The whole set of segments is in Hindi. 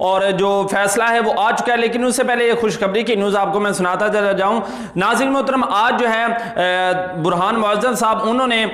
और जो फैसला है वो आ चुका है, लेकिन उससे पहले ये खुशखबरी की न्यूज़ आपको मैं सुनाता चला जाऊँ। नाज़रीन मोहतरम, आज जो है बुरहान मुअज़्ज़म साहब उन्होंने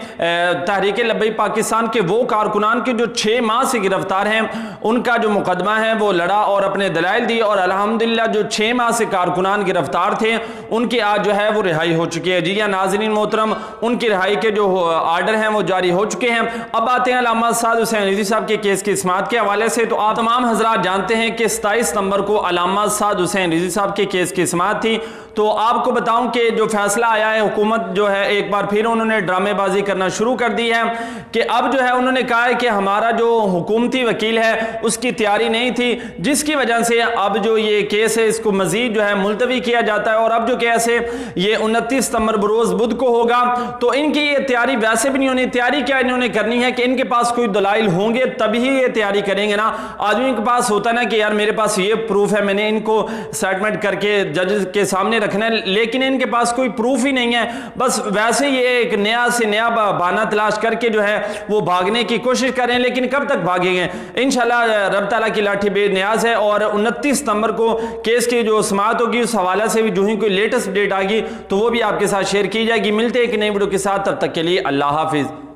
तहरीक लब्बैक पाकिस्तान के वो कारकुनान के जो 6 माह से गिरफ्तार हैं उनका जो मुकदमा है वो लड़ा और अपने दलाइल दिए और अल्हम्दुलिल्लाह जो 6 माह से कारकुनान गिरफ्तार थे उनकी आज जो है वो रिहाई हो चुकी है। जी हाँ नाज़रीन मोहतरम, उनकी रिहाई के जो आर्डर हैं वो जारी हो चुके हैं। अब आते हैं अल्लामा साहब हुसैन रिज़वी साहब के केस की समाअत के हवाले से। तो आप तमाम हजरात जानते हैं कि 27 सितंबर को अल्लामा साहब हुसैन रिज़वी साहब के केस की समाअत थी। तो आपको बताऊं कि जो फैसला आया है, हुकूमत जो है एक बार फिर उन्होंने ड्रामेबाजी करना शुरू कर दी है कि अब जो है उन्होंने कहा है कि हमारा जो हुकूमती वकील है उसकी तैयारी नहीं थी, जिसकी वजह से अब जो ये केस है इसको मजीद जो है मुलतवी किया जाता है और अब जो केस है ये 29 सितंबर बरोज़ बुध को होगा। तो इनकी ये तैयारी वैसे भी नहीं होनी। तैयारी क्या इन्होंने करनी है कि इनके पास कोई दलाइल होंगे तभी ये तैयारी करेंगे ना। आदमी के पास होता ना कि यार मेरे पास ये प्रूफ है, मैंने इनको सेटलमेंट करके जज के सामने रखना है, लेकिन इनके पास कोई प्रूफ ही नहीं है। बस वैसे ये एक नया से नया बहाना तलाश करके जो है वो भागने की कोशिश कर रहे हैं, लेकिन कब तक भागेंगे। इंशाल्लाह रब ताला की लाठी बेनियाज है और 29 सितंबर को केस की जो समाअत होगी उस हवाले से भी जो ही कोई लेटेस्ट अपडेट आएगी तो वो भी आपके साथ शेयर की जाएगी। मिलते हैं एक नई वीडियो के साथ, तब तक के लिए अल्लाह हाफिज।